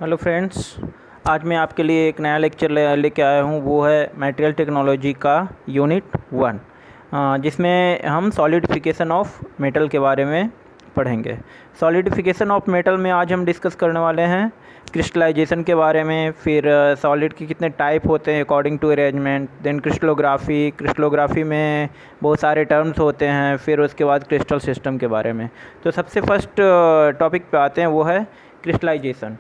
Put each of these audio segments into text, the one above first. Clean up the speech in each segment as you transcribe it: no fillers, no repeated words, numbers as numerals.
Hello friends. आज मैं आपके लिए एक नया लेक्चर लेके आया हूँ। वो है मटेरियल टेक्नोलॉजी का यूनिट 1, जिसमें हम सॉलिडिफिकेशन ऑफ मेटल के बारे में पढ़ेंगे। सॉलिडिफिकेशन ऑफ मेटल में आज हम डिस्कस करने वाले हैं क्रिस्टलाइजेशन के बारे में, फिर सॉलिड के कितने टाइप होते हैं according to arrangement, then crystallography में बहुत सारे टर्म्स होते हैं, फिर उसके बाद क्रिस्टल सिस्टम के बारे में। तो सबसे फर्स्ट टॉपिक पे आते हैं, वो है क्रिस्टलाइजेशन।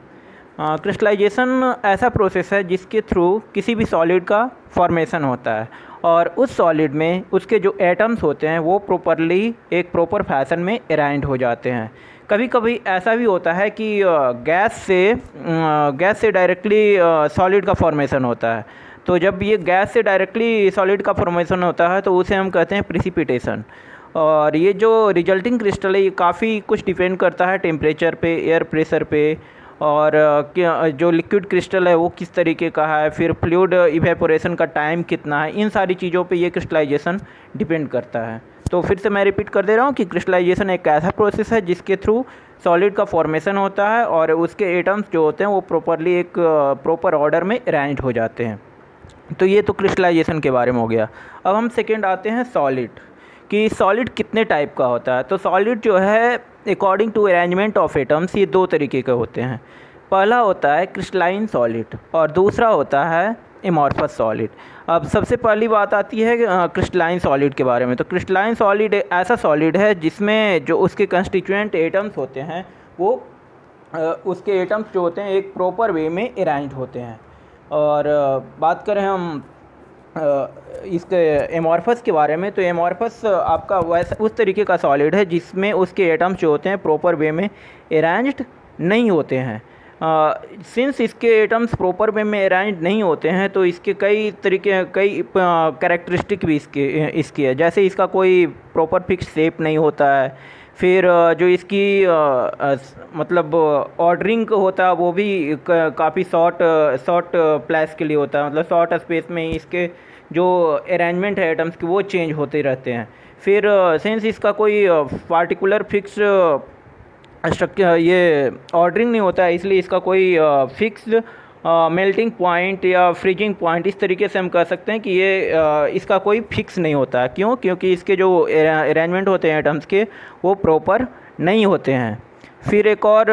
क्रिस्टलाइजेशन ऐसा प्रोसेस है जिसके थ्रू किसी भी सॉलिड का फॉर्मेशन होता है और उस सॉलिड में उसके जो एटम्स होते हैं वो प्रॉपरली एक प्रॉपर फैशन में अरेंज हो जाते हैं। कभी कभी ऐसा भी होता है कि गैस से डायरेक्टली सॉलिड का फॉर्मेशन होता है। तो जब ये गैस से डायरेक्टली सॉलिड का फॉर्मेशन होता है तो उसे हम कहते हैं प्रिसिपिटेशन। और ये जो रिजल्टिंग क्रिस्टल है ये काफ़ी कुछ डिपेंड करता है टेम्परेचर पे, एयर प्रेशर पे, और जो लिक्विड क्रिस्टल है वो किस तरीके का है, फिर फ्लूइड इवेपोरेशन का टाइम कितना है, इन सारी चीज़ों पे ये क्रिस्टलाइजेशन डिपेंड करता है। तो फिर से मैं रिपीट कर दे रहा हूँ कि क्रिस्टलाइजेशन एक ऐसा प्रोसेस है जिसके थ्रू सॉलिड का फॉर्मेशन होता है और उसके एटम्स जो होते हैं वो प्रॉपरली एक प्रॉपर ऑर्डर में अरेंज हो जाते हैं। तो ये तो क्रिस्टलाइजेशन के बारे में हो गया। अब हम सेकेंड आते हैं सॉलिड, कि सॉलिड कितने टाइप का होता है। तो सॉलिड जो है according to arrangement of atoms ये दो तरीके के होते हैं। पहला होता है क्रिस्टलाइन सॉलिड और दूसरा होता है एमॉर्फस सॉलिड। अब सबसे पहली बात आती है क्रिस्टलाइन सॉलिड के बारे में। तो क्रिस्टलाइन सॉलिड ऐसा सॉलिड है जिसमें जो उसके कंस्टिट्यूएंट एटम्स होते हैं वो उसके एटम्स जो होते हैं एक प्रॉपर वे में अरेंज्ड होते हैं। और बात करें हम इसके एमॉर्फस के बारे में, तो एमॉर्फस आपका वैसा उस तरीके का सॉलिड है जिसमें उसके एटम्स जो होते हैं प्रॉपर वे में अरेंज्ड नहीं होते हैं। सिंस इसके एटम्स प्रॉपर वे में अरेंज नहीं होते हैं तो इसके कई कैरेक्टरिस्टिक भी इसकी है। जैसे इसका कोई प्रॉपर फिक्स शेप नहीं होता है, फिर जो इसकी मतलब ऑर्डरिंग होता है वो भी काफ़ी शॉर्ट प्लेस के लिए होता है, मतलब शॉर्ट स्पेस में ही इसके जो अरेंजमेंट है एटम्स की वो चेंज होते रहते हैं। फिर सिंस इसका कोई पार्टिकुलर फिक्स स्ट्रक्चर ये ऑर्डरिंग नहीं होता है, इसलिए इसका कोई फिक्स्ड मेल्टिंग पॉइंट या फ्रीजिंग पॉइंट इस तरीके से हम कह सकते हैं कि ये इसका कोई फिक्स नहीं होता है। क्यों? क्योंकि इसके जो अरेंजमेंट होते हैं एटम्स के वो प्रॉपर नहीं होते हैं। फिर एक और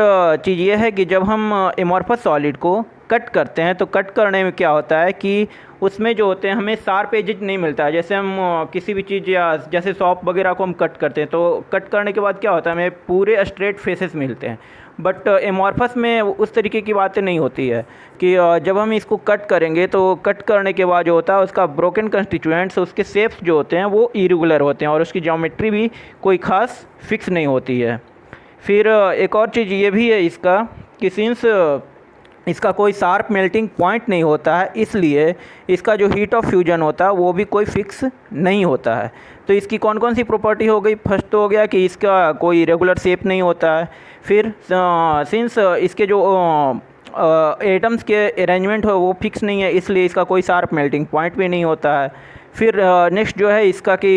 चीज़ ये है कि जब हम एमॉर्फस सॉलिड को कट करते हैं तो कट करने में क्या होता है कि उसमें जो होते हैं हमें शार्प एजेज नहीं मिलता है। जैसे हम किसी भी चीज़ या जैसे सॉप वगैरह को हम कट करते हैं तो कट करने के बाद क्या होता है हमें पूरे स्ट्रेट फेसेस मिलते हैं। बट एमॉर्फस में उस तरीके की बातें नहीं होती है कि जब हम इसको कट करेंगे तो कट करने के बाद जो होता है उसका ब्रोकन कंस्टिट्यूएंट्स, उसके शेप्स जो होते हैं वो इरेगुलर होते हैं और उसकी ज्योमेट्री भी कोई ख़ास फिक्स नहीं होती है। फिर एक और चीज़ ये भी है इसका कि सिंस इसका कोई शार्प मेल्टिंग पॉइंट नहीं होता है इसलिए इसका जो हीट ऑफ फ्यूजन होता है वो भी कोई फिक्स नहीं होता है। तो इसकी कौन कौन सी प्रॉपर्टी हो गई? फर्स्ट तो हो गया कि इसका कोई रेगुलर शेप नहीं होता है। फिर सिंस इसके जो एटम्स के अरेंजमेंट हो वो फिक्स नहीं है इसलिए इसका कोई शार्प मेल्टिंग पॉइंट भी नहीं होता है। फिर नेक्स्ट जो है इसका कि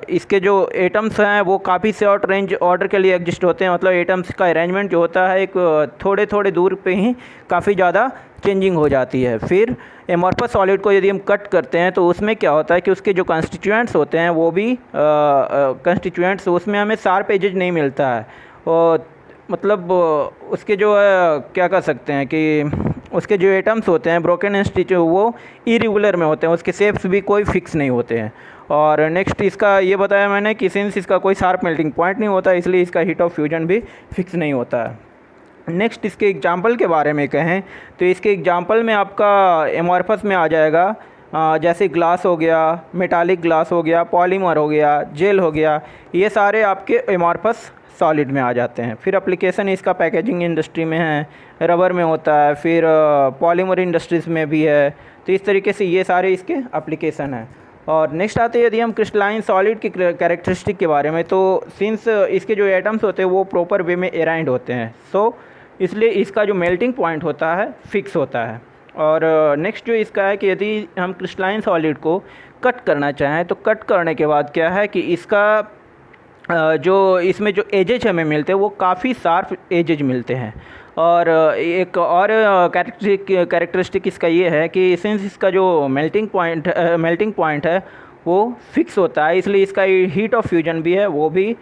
इसके जो एटम्स हैं वो काफ़ी शॉर्ट रेंज ऑर्डर के लिए एग्जिस्ट होते हैं, मतलब एटम्स का अरेंजमेंट जो होता है एक थोड़े थोड़े दूर पे ही काफ़ी ज़्यादा चेंजिंग हो जाती है। फिर एमॉर्फस सॉलिड को यदि हम कट करते हैं तो उसमें क्या होता है कि उसके जो कंस्टिट्यूएंट्स होते हैं वो भी कंस्टिट्यूएंट्स उसमें हमें शार्प एजेज नहीं मिलता है। और मतलब उसके जो क्या कह सकते हैं कि उसके जो एटम्स होते हैं ब्रोकन इंस्टीट्यूट वो इरेगुलर में होते हैं, उसके शेप्स भी कोई फिक्स नहीं होते हैं। और नेक्स्ट इसका ये बताया मैंने कि सिंस इसका कोई शार्प मेल्टिंग पॉइंट नहीं होता इसलिए इसका हीट ऑफ फ्यूजन भी फिक्स नहीं होता है। नेक्स्ट इसके एग्जांपल के बारे में कहें तो इसके एग्जांपल में आपका एमॉर्फस में आ जाएगा जैसे ग्लास हो गया, मेटालिक ग्लास हो गया, पॉलीमर हो गया, जेल हो गया, ये सारे आपके एमॉर्फस सॉलिड में आ जाते हैं। फिर एप्लीकेशन इसका पैकेजिंग इंडस्ट्री में है, रबर में होता है, फिर पॉलीमर इंडस्ट्रीज़ में भी है। तो इस तरीके से ये सारे इसके एप्लीकेशन हैं। और नेक्स्ट आते हैं यदि हम क्रिस्टलाइन सॉलिड की कैरेक्टरिस्टिक के बारे में, तो सिंस इसके जो एटम्स होते हैं वो प्रॉपर वे में अरेंज्ड होते हैं सो इसलिए इसका जो मेल्टिंग पॉइंट होता है फिक्स होता है। और नेक्स्ट जो इसका है कि यदि हम क्रिस्टलाइन सॉलिड को कट करना चाहें तो कट करने के बाद क्या है कि इसका जो इसमें जो एजेज हमें मिलते हैं वो काफ़ी शार्प एजेज मिलते हैं। और एक और कैरेक्टरिस्टिक इसका ये है कि सिंस इसका जो मेल्टिंग पॉइंट है वो फिक्स होता है, इसलिए इसका हीट ऑफ फ्यूजन भी है वो भी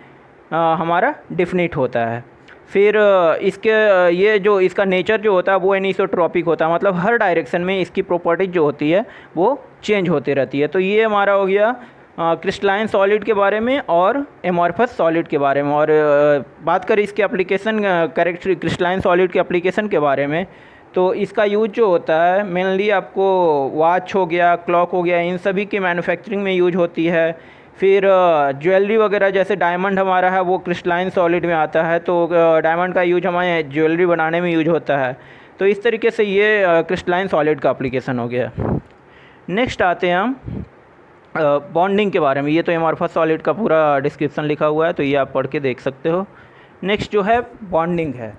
हमारा डिफिनिट होता है। फिर इसके ये जो इसका नेचर जो होता है वो एनिसोट्रॉपिक होता है, मतलब हर डायरेक्शन में इसकी प्रॉपर्टीज जो होती है वो चेंज होती रहती है। तो ये हमारा हो गया क्रिस्टलाइन सॉलिड के बारे में और एमॉर्फस सॉलिड के बारे में। और बात करें इसके एप्लीकेशन क्रिस्टलाइन सॉलिड के एप्लीकेशन के बारे में, तो इसका यूज जो होता है मेनली आपको वॉच हो गया, क्लॉक हो गया, इन सभी के मैन्युफैक्चरिंग में यूज होती है। फिर ज्वेलरी वगैरह जैसे डायमंड हमारा है वो क्रिस्टलाइन सॉलिड में आता है, तो डायमंड का यूज हमारे ज्वेलरी बनाने में यूज होता है। तो इस तरीके से ये क्रिस्टलाइन सॉलिड का एप्लीकेशन हो गया। नेक्स्ट आते हैं हम बॉन्डिंग के बारे में। ये तो एमॉर्फस सॉलिड का पूरा डिस्क्रिप्शन लिखा हुआ है, तो ये आप पढ़ के देख सकते हो। नेक्स्ट जो है बॉन्डिंग है।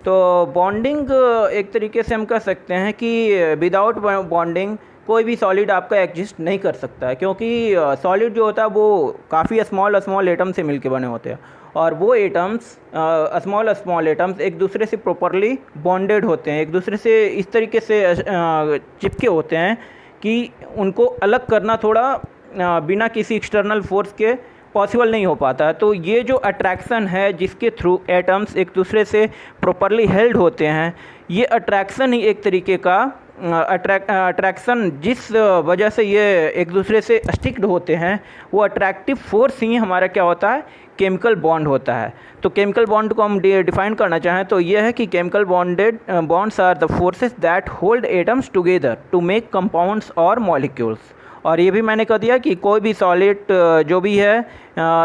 तो बॉन्डिंग एक तरीके से हम कह सकते हैं कि विदाउट बॉन्डिंग कोई भी सॉलिड आपका एग्जिस्ट नहीं कर सकता है, क्योंकि सॉलिड जो होता है वो काफ़ी स्मॉल एटम से मिलके बने होते हैं, और वो एटम्स स्मॉल एटम्स एक दूसरे से प्रॉपरली बॉन्डेड होते हैं, एक दूसरे से इस तरीके से चिपके होते हैं कि उनको अलग करना थोड़ा बिना किसी एक्सटर्नल फोर्स के पॉसिबल नहीं हो पाता है। तो ये जो अट्रैक्शन है जिसके थ्रू एटम्स एक दूसरे से प्रॉपरली हेल्ड होते हैं, ये अट्रैक्शन ही एक तरीके का अट्रैक्शन जिस वजह से ये एक दूसरे से स्टिक्ड होते हैं, वो अट्रैक्टिव फोर्स ही हमारा क्या होता है, केमिकल बॉन्ड होता है। तो केमिकल बॉन्ड को हम डिफाइन करना चाहें तो ये है कि chemical bonds are the forces that hold atoms together to make compounds और मॉलिक्यूल्स। और ये भी मैंने कह दिया कि कोई भी सॉलिड जो भी है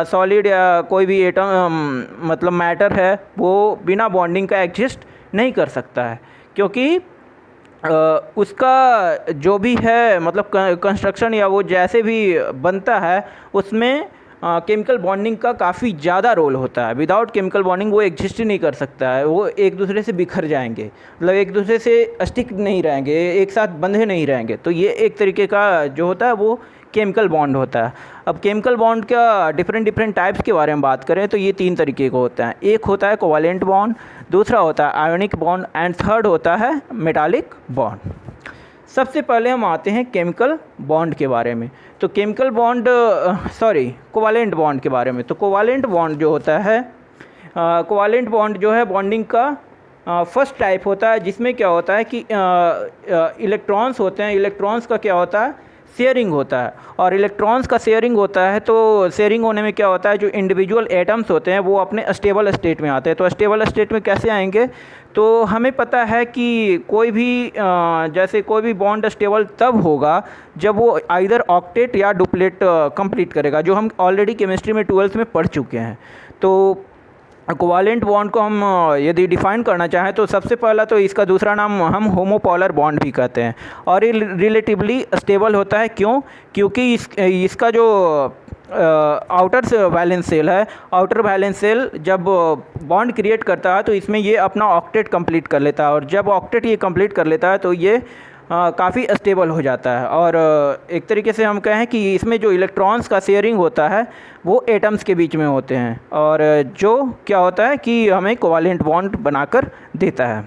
सॉलिड या कोई भी एटम मतलब मैटर है वो बिना बॉन्डिंग का एग्जिस्ट नहीं कर सकता है, क्योंकि उसका जो भी है मतलब कंस्ट्रक्शन या वो जैसे भी बनता है उसमें केमिकल बॉन्डिंग का काफ़ी ज़्यादा रोल होता है। विदाउट केमिकल बॉन्डिंग वो एग्जिस्ट ही नहीं कर सकता है, वो एक दूसरे से बिखर जाएंगे, मतलब एक दूसरे से स्टिक नहीं रहेंगे, एक साथ बंधे नहीं रहेंगे। तो ये एक तरीके का जो होता है वो केमिकल बॉन्ड होता है। अब केमिकल बॉन्ड का डिफरेंट टाइप्स के बारे में बात करें तो ये 3 तरीके का होता है। एक होता है कोवैलेंट बॉन्ड, दूसरा होता है आयोनिक बॉन्ड एंड थर्ड होता है मेटालिक बॉन्ड। सबसे पहले हम आते हैं केमिकल बॉन्ड के बारे में। तो केमिकल बॉन्ड कोवैलेंट बॉन्ड के बारे में। तो कोवैलेंट बॉन्ड जो होता है कोवैलेंट बॉन्ड जो है बॉन्डिंग का फर्स्ट टाइप होता है, जिसमें क्या होता है कि इलेक्ट्रॉन्स होते हैं, इलेक्ट्रॉन्स का क्या होता है, शेयरिंग होता है। और इलेक्ट्रॉन्स का शेयरिंग होता है तो शेयरिंग होने में क्या होता है, जो इंडिविजुअल एटम्स होते हैं वो अपने स्टेबल स्टेट में आते हैं। तो स्टेबल स्टेट में कैसे आएंगे, तो हमें पता है कि कोई भी जैसे कोई भी बॉन्ड स्टेबल तब होगा जब वो आइदर ऑक्टेट या डुप्लेट कंप्लीट करेगा, जो हम ऑलरेडी केमिस्ट्री में 12th में पढ़ चुके हैं। तो कोवैलेंट बॉन्ड को हम यदि डिफ़ाइन करना चाहें तो सबसे पहला तो इसका दूसरा नाम हम होमोपोलर बॉन्ड भी कहते हैं, और ये रिलेटिवली स्टेबल होता है। क्यों? क्योंकि इसका जो आउटर वैलेंस सेल है, आउटर वैलेंस सेल जब बॉन्ड क्रिएट करता है तो इसमें ये अपना ऑक्टेट कंप्लीट कर लेता है, और जब ऑक्टेट ये कंप्लीट कर लेता है तो ये काफ़ी स्टेबल हो जाता है। और एक तरीके से हम कहें कि इसमें जो इलेक्ट्रॉन्स का शेयरिंग होता है वो एटम्स के बीच में होते हैं, और जो क्या होता है कि हमें कोवैलेंट बॉन्ड बनाकर देता है।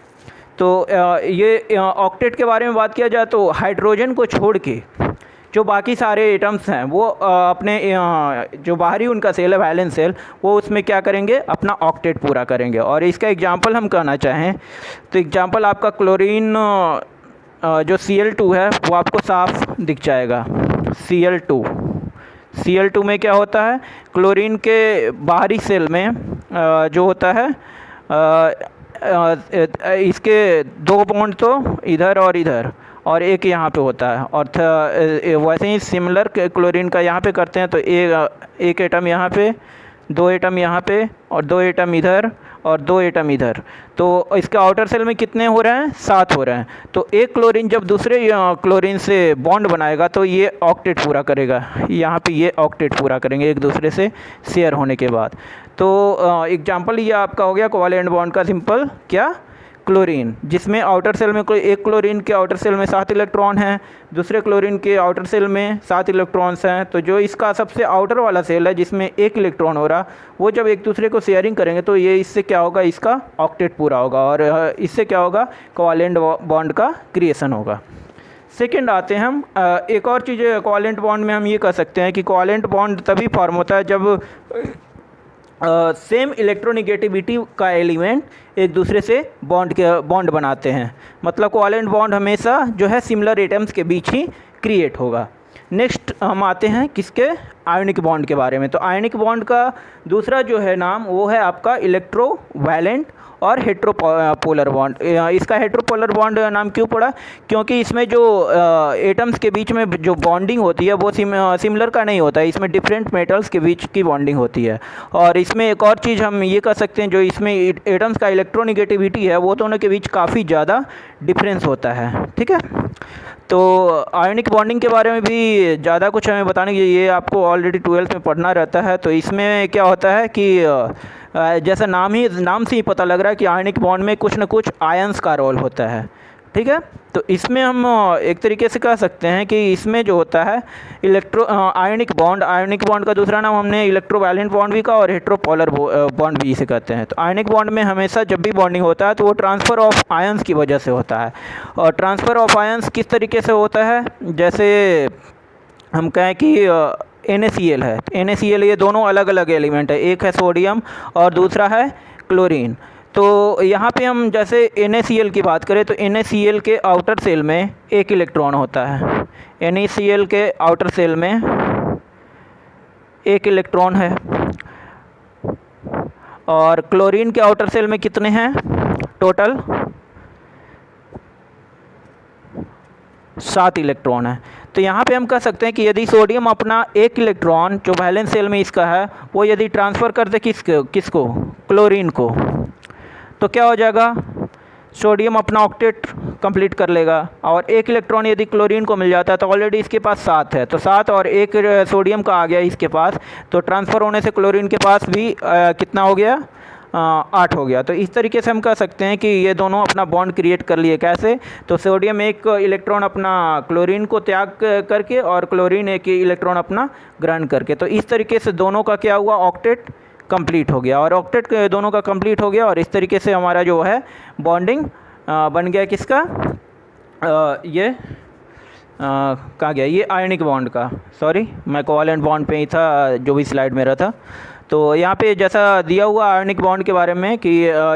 तो ये ऑक्टेट के बारे में बात किया जाए तो हाइड्रोजन को छोड़ के जो बाकी सारे एटम्स हैं वो अपने जो बाहरी उनका सेल है वैलेंस सेल, वो उसमें क्या करेंगे, अपना ऑक्टेट पूरा करेंगे। और इसका एग्जांपल हम कहना चाहें तो एग्जांपल आपका क्लोरीन जो Cl2 है वो आपको साफ दिख जाएगा। Cl2 में क्या होता है, क्लोरीन के बाहरी सेल में जो होता है इसके 2 बॉन्ड तो इधर और इधर और एक यहाँ पे होता है, और वैसे ही सिमिलर क्लोरीन का यहाँ पे करते हैं तो एक एटम यहाँ पे, 2 एटम यहाँ पे और 2 एटम इधर और 2 एटम इधर। तो इसके आउटर सेल में कितने हो रहे हैं, 7 हो रहे हैं। तो एक क्लोरीन जब दूसरे क्लोरीन से बॉन्ड बनाएगा तो ये ऑक्टेट पूरा करेगा, यहाँ पे ये ऑक्टेट पूरा करेंगे एक दूसरे से शेयर होने के बाद। तो एग्जांपल ये आपका हो गया कोवैलेंट बॉन्ड का सिंपल क्या, क्लोरीन, जिसमें आउटर सेल में कोई एक क्लोरीन के आउटर सेल में 7 इलेक्ट्रॉन हैं, दूसरे क्लोरीन के आउटर सेल में 7 इलेक्ट्रॉन्स हैं। तो जो इसका सबसे आउटर वाला सेल है जिसमें एक इलेक्ट्रॉन हो रहा, वो जब एक दूसरे को शेयरिंग करेंगे तो ये इससे क्या होगा, इसका ऑक्टेट पूरा होगा और इससे क्या होगा, कोवैलेंट बॉन्ड का क्रिएशन होगा। सेकेंड आते हैं हम एक और चीज़ कोवैलेंट बॉन्ड में हम ये कह सकते हैं कि कोवैलेंट बॉन्ड तभी फॉर्म होता है जब सेम इलेक्ट्रोनिगेटिविटी का एलिमेंट एक दूसरे से बॉन्ड बनाते हैं। मतलब कोवैलेंट बॉन्ड हमेशा जो है सिमिलर एटम्स के बीच ही क्रिएट होगा। नेक्स्ट हम आते हैं किसके, आयनिक बॉन्ड के बारे में। तो आयनिक बॉन्ड का दूसरा जो है नाम वो है आपका इलेक्ट्रोवैलेंट और हेट्रोपोलर बॉन्ड। इसका हेट्रोपोलर बॉन्ड नाम क्यों पड़ा, क्योंकि इसमें जो एटम्स के बीच में जो बॉन्डिंग होती है वो सिमिलर का नहीं होता है, इसमें डिफरेंट मेटल्स के बीच की बॉन्डिंग होती है। और इसमें एक और चीज़ हम ये कह सकते हैं, जो इसमें एटम्स का इलेक्ट्रोनिगेटिविटी है वो दोनों के बीच काफ़ी ज़्यादा डिफरेंस होता है। ठीक है, तो आयनिक बॉन्डिंग के बारे में भी ज़्यादा कुछ हमें बताने की, ये आपको ऑलरेडी 12th में पढ़ना रहता है। तो इसमें क्या होता है कि जैसा नाम से ही पता लग रहा है कि आयनिक बॉन्ड में कुछ न कुछ आयंस का रोल होता है। ठीक है, तो इसमें हम एक तरीके से कह सकते हैं कि इसमें जो होता है आयनिक बॉन्ड का दूसरा नाम हमने इलेक्ट्रोवैलेंट बॉन्ड भी कहा और हेट्रोपोलर बॉन्ड भी इसे कहते हैं। तो आयनिक बॉन्ड में हमेशा जब भी बॉन्डिंग होता है तो वो ट्रांसफ़र ऑफ आयंस की वजह से होता है। और ट्रांसफ़र ऑफ आयंस किस तरीके से होता है, जैसे हम कहें कि NaCl है, NaCl ये दोनों अलग अलग एलिमेंट है, एक है सोडियम और दूसरा है क्लोरीन। तो यहाँ पे हम जैसे NaCl की बात करें तो NaCl के आउटर सेल में एक इलेक्ट्रॉन होता है, NaCl के आउटर सेल में एक इलेक्ट्रॉन है। और क्लोरीन के आउटर सेल में कितने हैं टोटल, 7 इलेक्ट्रॉन है। तो यहाँ पे हम कह सकते हैं कि यदि सोडियम अपना एक इलेक्ट्रॉन जो वैलेंस सेल में इसका है वो यदि ट्रांसफ़र कर दे किसको, क्लोरीन को, तो क्या हो जाएगा, सोडियम अपना ऑक्टेट कंप्लीट कर लेगा। और एक इलेक्ट्रॉन यदि क्लोरीन को मिल जाता है तो ऑलरेडी इसके पास 7 है, तो 7 और एक सोडियम का आ गया इसके पास, तो ट्रांसफ़र होने से क्लोरीन के पास भी कितना हो गया, 8 हो गया। तो इस तरीके से हम कह सकते हैं कि ये दोनों अपना बॉन्ड क्रिएट कर लिए। कैसे, तो सोडियम एक इलेक्ट्रॉन अपना क्लोरीन को त्याग करके और क्लोरीन एक इलेक्ट्रॉन अपना ग्रहण करके, तो इस तरीके से दोनों का क्या हुआ, ऑक्टेट कंप्लीट हो गया। और ऑक्टेट दोनों का कंप्लीट हो गया और इस तरीके से हमारा जो है बॉन्डिंग बन गया किसका, ये कहाँ गया, ये आयनिक बॉन्ड का, सॉरी मैं कोवैलेंट बॉन्ड पे ही था जो भी स्लाइड मेरा था। तो यहाँ पे जैसा दिया हुआ आयनिक बॉन्ड के बारे में कि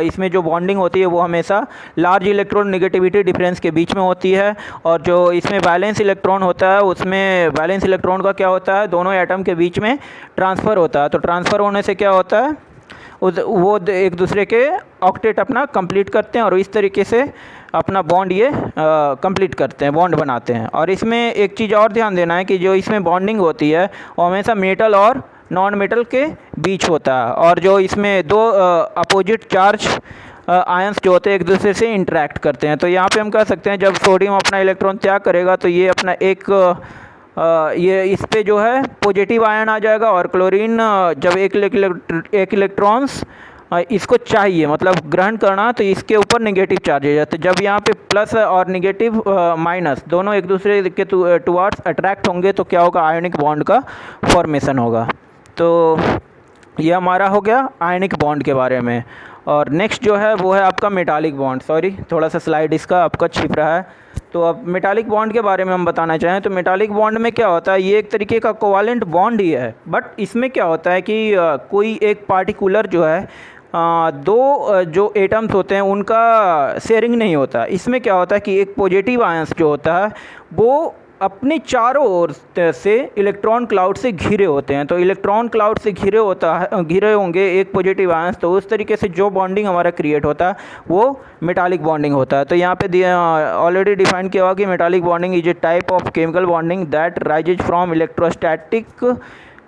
इसमें जो बॉन्डिंग होती है वो हमेशा लार्ज इलेक्ट्रॉन नेगेटिविटी डिफरेंस के बीच में होती है। और जो इसमें बैलेंस इलेक्ट्रॉन होता है उसमें बैलेंस इलेक्ट्रॉन का क्या होता है, दोनों एटम के बीच में ट्रांसफ़र होता है। तो ट्रांसफ़र होने से क्या होता है, वो एक दूसरे के ऑक्टेट अपना कंप्लीट करते हैं और इस तरीके से अपना बॉन्ड ये कंप्लीट करते हैं, बॉन्ड बनाते हैं। और इसमें एक चीज़ और ध्यान देना है कि जो इसमें बॉन्डिंग होती है वो हमेशा मेटल और नॉन मेटल के बीच होता है। और जो इसमें दो अपोजिट चार्ज आयंस जो होते हैं एक दूसरे से इंटरेक्ट करते हैं। तो यहाँ पे हम कह सकते हैं जब सोडियम अपना इलेक्ट्रॉन त्याग करेगा तो ये अपना ये इस पे जो है पॉजिटिव आयन आ जाएगा और क्लोरीन जब एक इलेक्ट्रॉन्स इसको चाहिए मतलब ग्रहण करना तो इसके ऊपर नेगेटिव चार्ज हो जाता है। जब यहाँ पे प्लस और नेगेटिव माइनस दोनों एक दूसरे के टुवार्ड्स अट्रैक्ट होंगे तो क्या होगा, आयनिक बॉन्ड का फॉर्मेशन होगा। तो ये हमारा हो गया आयनिक बॉन्ड के बारे में। और नेक्स्ट जो है वो है आपका मेटालिक बॉन्ड। सॉरी थोड़ा सा स्लाइड इसका आपका छिप रहा है। तो अब मेटालिक बॉन्ड के बारे में हम बताना चाहें तो मेटालिक बॉन्ड में क्या होता है, ये एक तरीके का कोवैलेंट बॉन्ड ही है। बट इसमें क्या होता है कि कोई एक पार्टिकुलर जो है दो जो एटम्स होते हैं उनका शेयरिंग नहीं होता। इसमें क्या होता है कि एक पॉजिटिव आयंस जो होता है वो अपने चारों ओर से इलेक्ट्रॉन क्लाउड से घिरे होते हैं। तो इलेक्ट्रॉन क्लाउड से घिरे होंगे एक पॉजिटिव आयंस, तो उस तरीके से जो बॉन्डिंग हमारा क्रिएट होता है वो मेटालिक बॉन्डिंग होता है। तो यहाँ पे ऑलरेडी डिफाइन किया हुआ कि metallic bonding is a type of chemical bonding that rises from electrostatic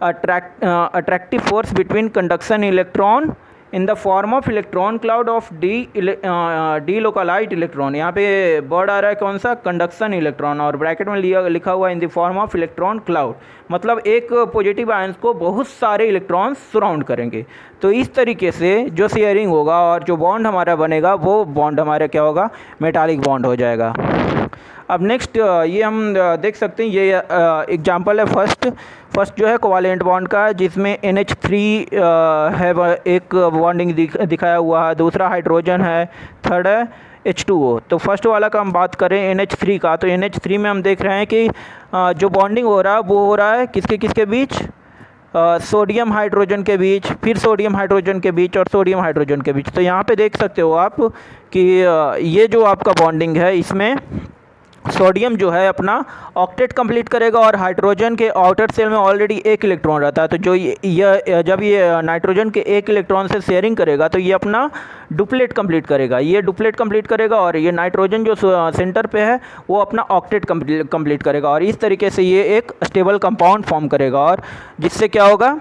attractive force between conduction electron in the form of electron cloud of D localite electron. यहाँ पे वर्ड आ रहा है कौन सा, कंडक्शन इलेक्ट्रॉन, और ब्रैकेट में लिखा हुआ in the form of electron cloud, मतलब एक पॉजिटिव आयंस को बहुत सारे इलेक्ट्रॉन्स सराउंड करेंगे। तो इस तरीके से जो शेयरिंग होगा और जो बॉन्ड हमारा बनेगा वो बॉन्ड हमारा क्या होगा, मेटालिक बॉन्ड हो जाएगा। अब नेक्स्ट ये हम देख सकते हैं, ये एग्जांपल है फर्स्ट जो है कोवालेंट बॉन्ड का, जिसमें NH3 है एक बॉन्डिंग दिखाया हुआ है, दूसरा हाइड्रोजन है, थर्ड है H2O। तो फर्स्ट वाला का हम बात करें NH3 का, तो NH3 में हम देख रहे हैं कि जो बॉन्डिंग हो रहा है वो हो रहा है किसके किसके बीच, सोडियम हाइड्रोजन के बीच, फिर सोडियम हाइड्रोजन के बीच और सोडियम हाइड्रोजन के बीच। तो यहाँ पे देख सकते हो आप कि ये जो आपका बॉन्डिंग है इसमें सोडियम जो है अपना ऑक्टेट कंप्लीट करेगा और हाइड्रोजन के आउटर सेल में ऑलरेडी एक इलेक्ट्रॉन रहता है। तो जो ये जब ये नाइट्रोजन के एक इलेक्ट्रॉन से शेयरिंग करेगा तो ये अपना डुप्लेट कंप्लीट करेगा, ये डुप्लेट कंप्लीट करेगा, और ये नाइट्रोजन जो सेंटर पे है वो अपना ऑक्टेट कंप्लीट करेगा, और इस तरीके से ये एक स्टेबल कंपाउंड फॉर्म करेगा, और जिससे क्या होगा,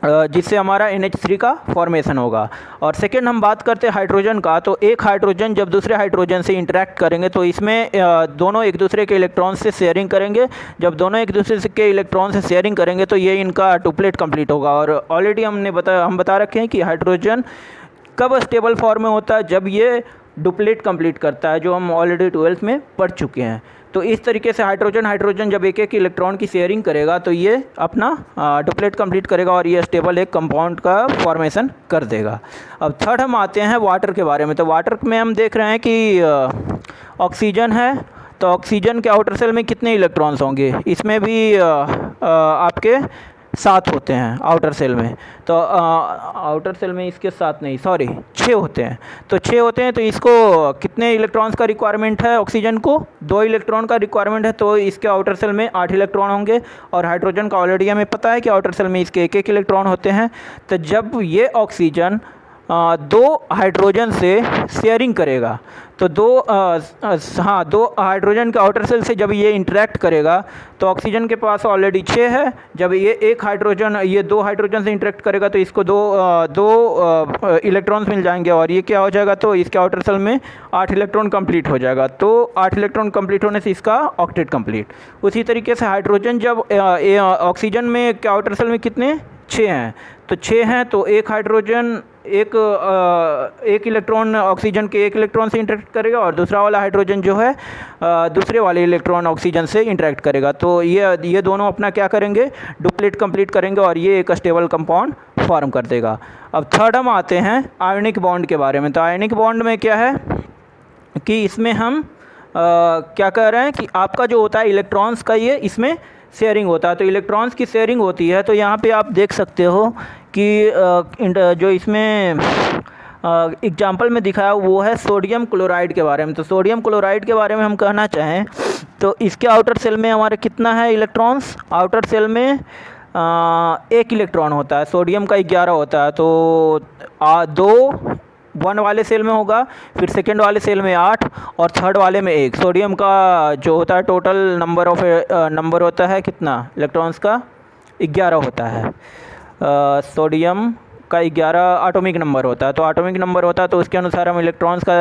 जिससे हमारा NH3 का फॉर्मेशन होगा। और सेकेंड हम बात करते हैं हाइड्रोजन का, तो एक हाइड्रोजन जब दूसरे हाइड्रोजन से इंटरेक्ट करेंगे तो इसमें दोनों एक दूसरे के इलेक्ट्रॉन से शेयरिंग करेंगे। जब दोनों एक दूसरे के इलेक्ट्रॉन से शेयरिंग करेंगे तो ये इनका डुप्लेट कंप्लीट होगा। और ऑलरेडी हम बता रखे हैं कि हाइड्रोजन कब स्टेबल फॉर्म में होता है, जब ये डुप्लेट कंप्लीट करता है, जो हम ऑलरेडी 12th में पढ़ चुके हैं। तो इस तरीके से हाइड्रोजन जब एक एक इलेक्ट्रॉन की शेयरिंग करेगा तो ये अपना डुप्लेट कंप्लीट करेगा और ये स्टेबल एक कंपाउंड का फॉर्मेशन कर देगा। अब थर्ड हम आते हैं वाटर के बारे में। तो वाटर में हम देख रहे हैं कि ऑक्सीजन है, तो ऑक्सीजन के आउटर सेल में कितने इलेक्ट्रॉन्स होंगे, इसमें भी आपके 7 होते हैं आउटर सेल में। तो आउटर सेल में इसके 7 नहीं, सॉरी 6 होते हैं। तो 6 होते हैं, तो इसको कितने इलेक्ट्रॉन्स का रिक्वायरमेंट है, ऑक्सीजन को 2 इलेक्ट्रॉन का रिक्वायरमेंट है, तो इसके आउटर सेल में 8 इलेक्ट्रॉन होंगे। और हाइड्रोजन का ऑलरेडी हमें पता है कि आउटर सेल में इसके एक इलेक्ट्रॉन होते हैं। तो जब ये ऑक्सीजन 2 हाइड्रोजन से शेयरिंग करेगा, तो दो हाइड्रोजन के आउटर सेल से जब ये इंटरेक्ट करेगा तो ऑक्सीजन के पास ऑलरेडी 6 है, जब ये ये 2 हाइड्रोजन से इंटरेक्ट करेगा तो इसको दो इलेक्ट्रॉन्स मिल जाएंगे, और ये क्या हो जाएगा, तो इसके आउटर सेल में 8 इलेक्ट्रॉन कंप्लीट हो जाएगा। तो 8 इलेक्ट्रॉन कंप्लीट होने से इसका ऑक्टेट कंप्लीट। उसी तरीके से हाइड्रोजन जब ऑक्सीजन में के आउटर सेल में कितने 6 हैं, तो 6 हैं, तो एक हाइड्रोजन एक इलेक्ट्रॉन ऑक्सीजन के एक इलेक्ट्रॉन से इंटरेक्ट करेगा और दूसरा वाला हाइड्रोजन जो है दूसरे वाले इलेक्ट्रॉन ऑक्सीजन से इंटरेक्ट करेगा। तो ये दोनों अपना क्या करेंगे, डुप्लेट कंप्लीट करेंगे और ये एक स्टेबल कंपाउंड फॉर्म कर देगा। अब थर्ड हम आते हैं आयनिक बॉन्ड के बारे में। तो आयनिक बॉन्ड में क्या है कि इसमें हम क्या कह रहे हैं कि आपका जो होता है इलेक्ट्रॉन्स का ये इसमें शेयरिंग होता है। तो इलेक्ट्रॉन्स की शेयरिंग होती है, तो यहाँ पे आप देख सकते हो कि जो इसमें एग्जाम्पल में दिखाया वो है सोडियम क्लोराइड के बारे में। तो सोडियम क्लोराइड के बारे में हम कहना चाहें तो इसके आउटर सेल में हमारे कितना है इलेक्ट्रॉन्स, आउटर सेल में 1 इलेक्ट्रॉन होता है, सोडियम का 11 होता है। तो 2 1 वाले सेल में होगा, फिर सेकेंड वाले सेल में 8 और थर्ड वाले में 1। सोडियम का जो होता है टोटल नंबर होता है कितना इलेक्ट्रॉन्स का, 11 होता है। सोडियम का 11 एटॉमिक नंबर होता है। तो एटॉमिक नंबर होता है तो उसके अनुसार हम इलेक्ट्रॉन्स का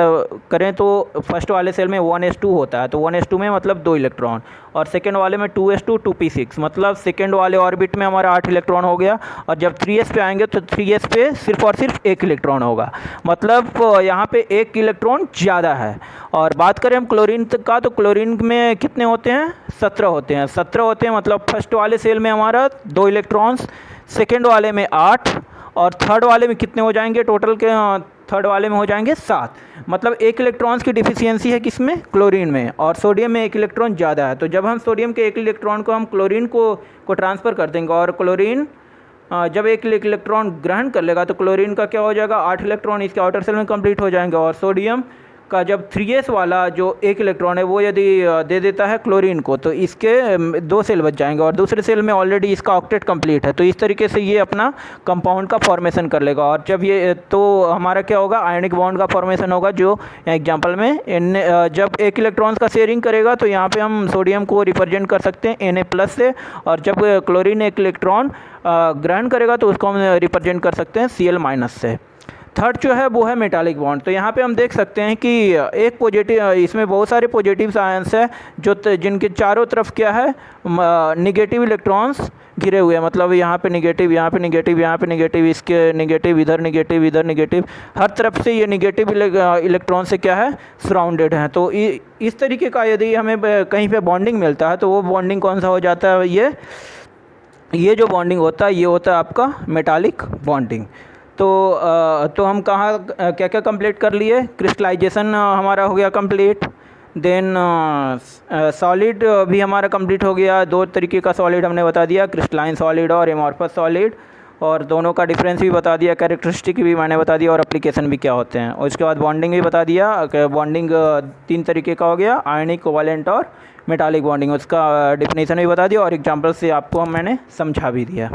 करें तो फर्स्ट वाले सेल में 1s2 होता है, तो 1s2 में मतलब 2 इलेक्ट्रॉन, और सेकेंड वाले में 2s2 2p6, मतलब सेकेंड वाले ऑर्बिट में हमारा 8 इलेक्ट्रॉन हो गया। और जब 3s पे आएंगे तो 3s पे सिर्फ और सिर्फ 1 इलेक्ट्रॉन होगा, मतलब यहाँ पे 1 इलेक्ट्रॉन ज़्यादा है। और बात करें हम क्लोरीन का, तो क्लोरीन में कितने होते हैं, 17 होते हैं। 17 होते हैं, मतलब फर्स्ट वाले सेल में हमारा 2 इलेक्ट्रॉन्स, सेकेंड वाले में 8 और थर्ड वाले में कितने हो जाएंगे टोटल के, थर्ड वाले में हो जाएंगे 7, मतलब 1 इलेक्ट्रॉन्स की डिफिशियंसी है किसमें, क्लोरीन में, और सोडियम में 1 इलेक्ट्रॉन ज़्यादा है। तो जब हम सोडियम के 1 इलेक्ट्रॉन को हम क्लोरीन को ट्रांसफ़र कर देंगे और क्लोरीन जब 1 इलेक्ट्रॉन ग्रहण कर लेगा तो क्लोरीन का क्या हो जाएगा, 8 इलेक्ट्रॉन इसके आउटर सेल में कंप्लीट हो जाएंगे। और सोडियम का जब 3s वाला जो 1 इलेक्ट्रॉन है वो यदि दे देता है क्लोरीन को तो इसके 2 सेल बच जाएंगे और दूसरे सेल में ऑलरेडी इसका ऑक्टेट कंप्लीट है। तो इस तरीके से ये अपना कंपाउंड का फॉर्मेशन कर लेगा। और जब ये तो हमारा क्या होगा, आयनिक बॉन्ड का फॉर्मेशन होगा, जो एग्जांपल में जब 1 इलेक्ट्रॉन्स का शेयरिंग करेगा तो यहाँ पे हम सोडियम को रिप्रेजेंट कर सकते हैं Na+ से, और जब क्लोरीन 1 इलेक्ट्रॉन ग्रहण करेगा तो उसको हम रिप्रेजेंट कर सकते हैं Cl- से। थर्ड जो है वो है मेटालिक बॉन्ड। तो यहाँ पे हम देख सकते हैं कि एक पॉजिटिव, इसमें बहुत सारे पॉजिटिव आयंस है जो जिनके चारों तरफ क्या है, निगेटिव इलेक्ट्रॉन्स घिरे हुए हैं। मतलब यहाँ पे निगेटिव, यहाँ पे निगेटिव, यहाँ पे निगेटिव, इसके निगेटिव, इधर निगेटिव, इधर निगेटिव, हर तरफ से ये निगेटिव इलेक्ट्रॉन से क्या है, सराउंडेड हैं। तो इस तरीके का यदि हमें कहीं पे बॉन्डिंग मिलता है तो वो बॉन्डिंग कौन सा हो जाता है, ये जो बॉन्डिंग होता है ये होता है आपका मेटालिक बॉन्डिंग। तो हम कहाँ क्या क्या कंप्लीट कर लिए, क्रिस्टलाइजेशन हमारा हो गया कंप्लीट, देन सॉलिड भी हमारा कंप्लीट हो गया। दो तरीके का सॉलिड हमने बता दिया, क्रिस्टलाइन सॉलिड और एमॉर्फस सॉलिड, और दोनों का डिफरेंस भी बता दिया, कैरेक्टरिस्टिक भी मैंने बता दिया, और एप्लीकेशन भी क्या होते हैं। और उसके बाद बॉन्डिंग भी बता दिया, बॉन्डिंग 3 तरीके का हो गया, आयनिक, कोवैलेंट और मेटालिक बॉन्डिंग, उसका डिफिनेशन भी बता दिया और एग्जाम्पल से आपको मैंने समझा भी दिया।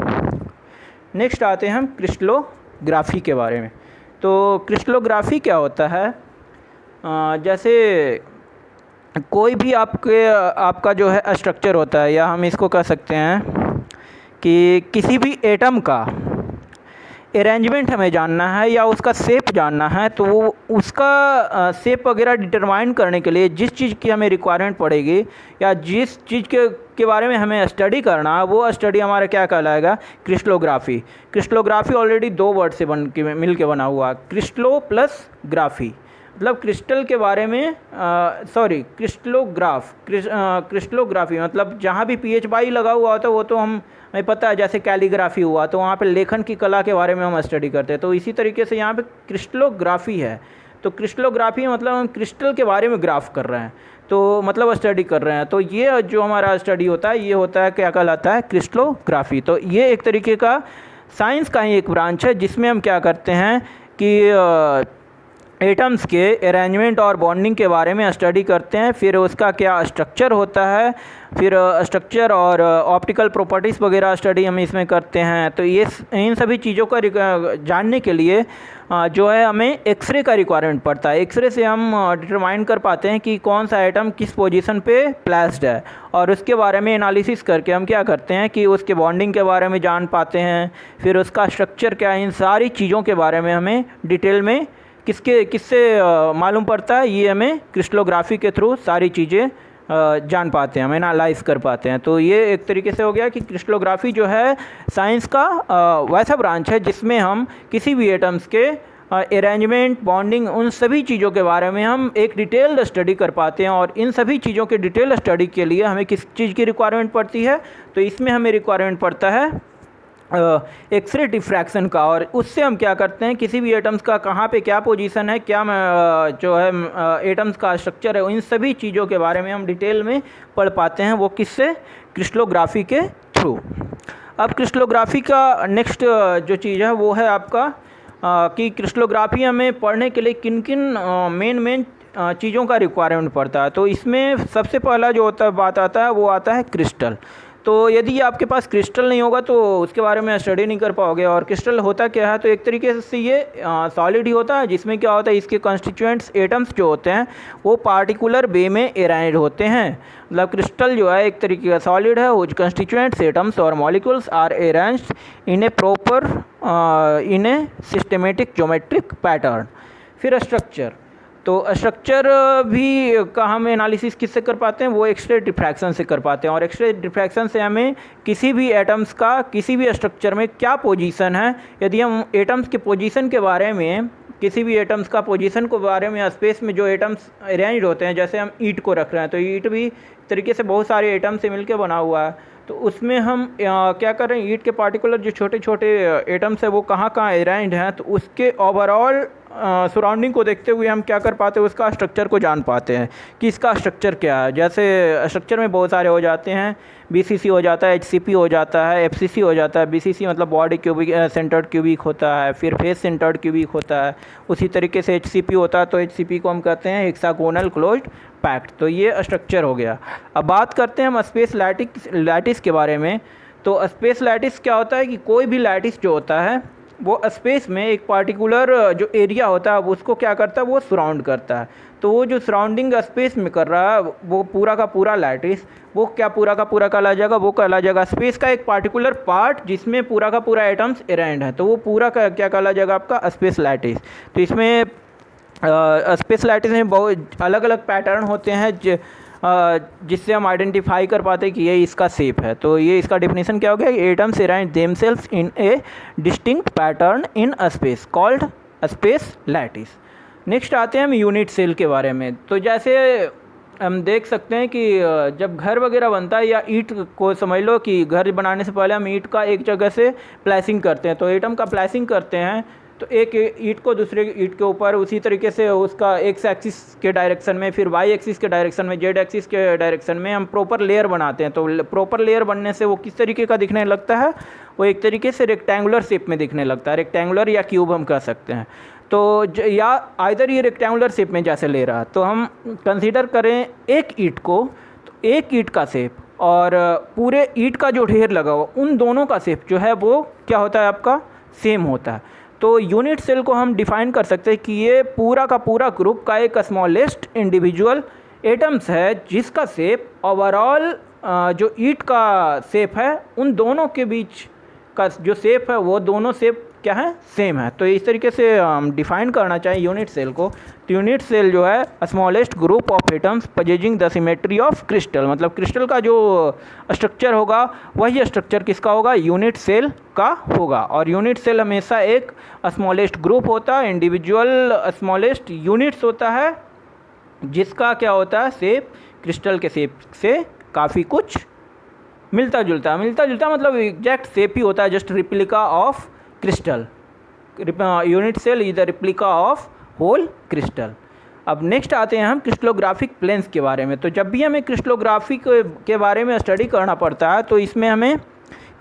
नेक्स्ट आते हैं हम क्रिस्टलोग्राफी के बारे में। तो क्रिस्टलोग्राफी क्या होता है, जैसे कोई भी आपका जो है स्ट्रक्चर होता है, या हम इसको कह सकते हैं कि किसी भी एटम का अरेंजमेंट हमें जानना है या उसका शेप जानना है, तो वो उसका शेप वगैरह डिटरमाइन करने के लिए जिस चीज़ की हमें रिक्वायरमेंट पड़ेगी या जिस चीज़ के बारे में हमें स्टडी करना है, वो स्टडी हमारा क्या कहलाएगा, क्रिस्टलोग्राफी। क्रिस्टलोग्राफी ऑलरेडी 2 वर्ड से मिल के बना हुआ, क्रिस्टलो प्लस ग्राफी, मतलब क्रिस्टल के बारे में, क्रिस्टलोग्राफी मतलब जहाँ भी PHY लगा हुआ होता है वो तो हमें पता है, जैसे कैलीग्राफी हुआ तो वहाँ पे लेखन की कला के बारे में हम स्टडी करते हैं। तो इसी तरीके से यहाँ पे क्रिस्टलोग्राफी है। तो क्रिस्टलोग्राफी मतलब हम क्रिस्टल के बारे में ग्राफ कर रहे हैं, तो मतलब स्टडी कर रहे हैं। तो ये जो हमारा स्टडी होता है ये होता है, क्या कहलाता है, क्रिस्टलोग्राफी। तो ये एक तरीके का साइंस का ही एक ब्रांच है जिसमें हम क्या करते हैं कि एटम्स के अरेंजमेंट और बॉन्डिंग के बारे में स्टडी करते हैं, फिर उसका क्या स्ट्रक्चर होता है, फिर स्ट्रक्चर और ऑप्टिकल प्रॉपर्टीज़ वगैरह स्टडी हम इसमें करते हैं। तो ये इन सभी चीज़ों का जानने के लिए जो है हमें एक्सरे का रिक्वायरमेंट पड़ता है। एक्सरे से हम डिटरमाइन कर पाते हैं कि कौन सा एटम किस पोजीशन पे प्लेस्ड है, और उसके बारे में एनालिसिस करके हम क्या करते हैं कि उसके बॉन्डिंग के बारे में जान पाते हैं, फिर उसका स्ट्रक्चर क्या है, इन सारी चीज़ों के बारे में हमें डिटेल में किससे मालूम पड़ता है, ये हमें क्रिस्टलोग्राफी के थ्रू सारी चीज़ें जान पाते हैं, हम एनालाइज कर पाते हैं। तो ये एक तरीके से हो गया कि क्रिस्टलोग्राफी जो है साइंस का वैसा ब्रांच है जिसमें हम किसी भी एटम्स के अरेंजमेंट, बॉन्डिंग, उन सभी चीज़ों के बारे में हम एक डिटेल्ड स्टडी कर पाते हैं। और इन सभी चीज़ों के डिटेल स्टडी के लिए हमें किस चीज़ की रिक्वायरमेंट पड़ती है, तो इसमें हमें रिक्वायरमेंट पड़ता है एक्सरे डिफ्रैक्शन का। और उससे हम क्या करते हैं, किसी भी एटम्स का कहाँ पे क्या पोजीशन है, क्या जो है एटम्स का स्ट्रक्चर है, इन सभी चीज़ों के बारे में हम डिटेल में पढ़ पाते हैं, वो किससे, क्रिस्टलोग्राफी के थ्रू। अब क्रिस्टलोग्राफी का नेक्स्ट जो चीज़ है वो है आपका कि क्रिस्टलोग्राफी हमें पढ़ने के लिए किन किन मेन चीज़ों का रिक्वायरमेंट पड़ता है। तो इसमें सबसे पहला जो बात आता है वो आता है क्रिस्टल। तो यदि आपके पास क्रिस्टल नहीं होगा तो उसके बारे में स्टडी नहीं कर पाओगे। और क्रिस्टल होता क्या है, तो एक तरीके से ये सॉलिड ही होता है, जिसमें क्या होता है, इसके कॉन्स्टिट्यूएंट्स एटम्स जो होते हैं वो पार्टिकुलर वे में अरेंज होते हैं। मतलब क्रिस्टल जो है एक तरीके का सॉलिड है, वो कॉन्स्टिट्यूएंट्स एटम्स और molecules are arranged in a proper in a systematic geometric pattern. फिर स्ट्रक्चर, तो स्ट्रक्चर भी का हम एनालिसिस किससे कर पाते हैं, वो एक्सरे डिफ्रैक्शन से कर पाते हैं। और एक्सरे डिफ्रैक्शन से हमें किसी भी एटम्स का किसी भी स्ट्रक्चर में क्या पोजीशन है, यदि हम एटम्स के पोजीशन के बारे में, किसी भी एटम्स का पोजीशन के बारे में, स्पेस में जो एटम्स अरेंज होते हैं, जैसे हम ईंट को रख रहे हैं तो ईंट भी तरीके से बहुत सारे एटम से मिलकर बना हुआ है। तो उसमें हम क्या कर रहे हैं, ईंट के पार्टिकुलर जो छोटे छोटे एटम्स है वो कहाँ कहाँ अरेंज्ड हैं, तो उसके ओवरऑल सराउंडिंग को देखते हुए हम क्या कर पाते हैं, उसका स्ट्रक्चर को जान पाते हैं कि इसका स्ट्रक्चर क्या है। जैसे स्ट्रक्चर में बहुत सारे हो जाते हैं, BCC हो जाता है, HCP हो जाता है, FCC हो जाता है। BCC मतलब बॉडी क्यूबिक सेंटर्ड क्यूबिक होता है, फिर फेस सेंटर्ड क्यूबिक होता है। उसी तरीके से HCP होता है, तो HCP को हम कहते हैं हेक्सागोनल क्लोज्ड पैक्ड। तो ये स्ट्रक्चर हो गया। अब बात करते हैं हम स्पेस लैटिस के बारे में। तो स्पेस लैटिस क्या होता है कि कोई भी लैटिस जो होता है वो स्पेस में एक पार्टिकुलर जो एरिया होता है उसको क्या करता है, वो सराउंड करता है। तो वो जो सराउंडिंग स्पेस में कर रहा है वो पूरा का पूरा लैटिस, वो क्या पूरा का पूरा कहला जाएगा, वो कहला जाएगा स्पेस का एक पार्टिकुलर पार्ट जिसमें पूरा का पूरा एटम्स अरेंज है, तो वो पूरा का क्या कहला जाएगा आपका स्पेस लैटिस। तो इसमें स्पेस लैटिस में बहुत अलग अलग पैटर्न होते हैं जिससे हम आइडेंटिफाई कर पाते हैं कि ये इसका शेप है। तो ये इसका डेफिनेशन क्या हो गया, atoms arrange themselves in A distinct pattern in a space called space lattice. Next आते हैं हम यूनिट सेल के बारे में। तो जैसे हम देख सकते हैं कि जब घर वगैरह बनता है या ईंट को समझ लो कि घर बनाने से पहले हम ईंट का एक जगह से प्लेसिंग करते हैं, तो एटम का प्लेसिंग करते हैं, तो एक ईंट को दूसरे ईंट के ऊपर उसी तरीके से उसका एक्स एक्सिस के डायरेक्शन में, फिर वाई एक्सिस के डायरेक्शन में, जेड एक्सिस के डायरेक्शन में हम प्रॉपर लेयर बनाते हैं। तो प्रॉपर लेयर बनने से वो किस तरीके का दिखने लगता है, वो एक तरीके से रेक्टेंगुलर शेप में दिखने लगता है, रेक्टेंगुलर या क्यूब हम कह सकते हैं। तो या आइदर ये रेक्टेंगुलर शेप में जैसे ले रहा, तो हम कंसीडर करें एक ईंट को, तो एक ईंट का शेप और पूरे ईंट का जो ढेर लगा हुआ, उन दोनों का शेप जो है वो क्या होता है आपका, सेम होता है। तो यूनिट सेल को हम डिफाइन कर सकते हैं कि ये पूरा का पूरा ग्रुप का एक स्मॉलेस्ट इंडिविजुअल एटम्स है जिसका शेप ओवरऑल जो ईंट का शेप है उन दोनों के बीच का जो शेप है वो दोनों शेप क्या है, सेम है। तो इस तरीके से हम डिफाइन करना चाहिए यूनिट सेल को। तो यूनिट सेल जो है smallest group of atoms possessing the symmetry of crystal, मतलब क्रिस्टल का जो स्ट्रक्चर होगा वही स्ट्रक्चर किसका होगा, यूनिट सेल का होगा। और यूनिट सेल हमेशा एक स्मॉलेस्ट ग्रुप होता है, इंडिविजुअल स्मॉलेस्ट यूनिट्स होता है जिसका क्या होता है, शेप क्रिस्टल के शेप से काफ़ी कुछ मिलता जुलता मतलब एग्जैक्ट शेप ही होता है, just replica of crystal. Unit cell is the replica of whole crystal. अब नेक्स्ट आते हैं हम क्रिस्टलोग्राफिक प्लेन्स के बारे में। तो जब भी हमें क्रिस्टलोग्राफी के बारे में स्टडी करना पड़ता है तो इसमें हमें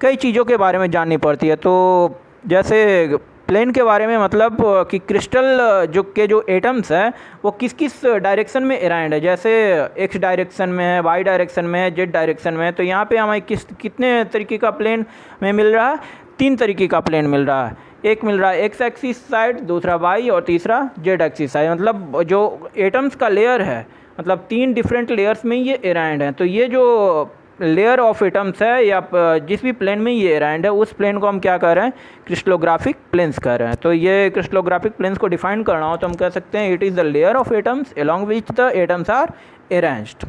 कई चीज़ों के बारे में जाननी पड़ती है। तो जैसे प्लेन के बारे में मतलब कि क्रिस्टल जो एटम्स हैं वो किस किस डायरेक्शन में अराउंड है, जैसे एक्स डायरेक्शन में है, वाई डायरेक्शन में है, जेड डायरेक्शन में है। तो यहाँ पे हमें कितने तरीके का प्लेन में मिल रहा है, 3 तरीके का प्लेन मिल रहा है। एक मिल रहा है एक्स एक्सिस साइड, दूसरा वाई और तीसरा जेड एक्सिस साइड। मतलब जो एटम्स का लेयर है मतलब 3 डिफरेंट लेयर्स में ये अराउंड है। तो ये जो लेयर ऑफ एटम्स है या जिस भी प्लेन में ये अराउंड है उस प्लेन को हम क्या कर रहे हैं, क्रिस्टलोग्राफिक प्लेन्स कर रहे हैं। तो ये क्रिस्टलोग्राफिक प्लेन्स को डिफाइन करना हो तो हम कह सकते हैं it is the layer of atoms along which the atoms are arranged.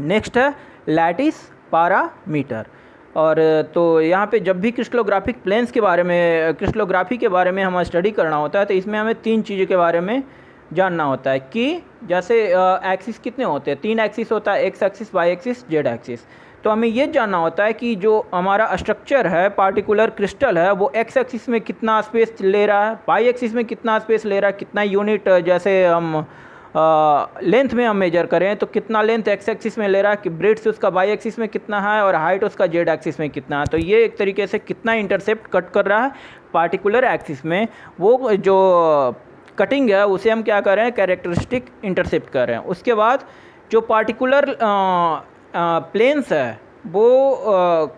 Next है लैटिस पैरामीटर। और तो यहाँ पे जब भी क्रिस्टलोग्राफिक प्लेन्स के बारे में, क्रिस्टलोग्राफी के बारे में हमें स्टडी करना होता है तो इसमें हमें 3 चीज़ों के बारे में जानना होता है कि जैसे एक्सिस कितने होते हैं, 3 एक्सिस होता है, x axis, y axis, z axis. तो हमें ये जानना होता है कि जो हमारा स्ट्रक्चर है, पार्टिकुलर क्रिस्टल है, वो एक्स एक्सिस में कितना स्पेस ले रहा है, वाई एक्सिस में कितना स्पेस ले रहा है, कितना यूनिट, जैसे हम लेंथ में हम मेजर करें तो कितना लेंथ एक्स एक्सिस में ले रहा है, कि ब्रेड्थ उसका वाई एक्सिस में कितना है और हाइट उसका जेड एक्सिस में कितना है। तो ये एक तरीके से कितना इंटरसेप्ट कट कर रहा है पार्टिकुलर एक्सिस में, वो जो कटिंग है उसे हम क्या कर रहे हैं, कैरेक्टरिस्टिक इंटरसेप्ट कर रहे हैं। उसके बाद जो पार्टिकुलर प्लेन्स है वो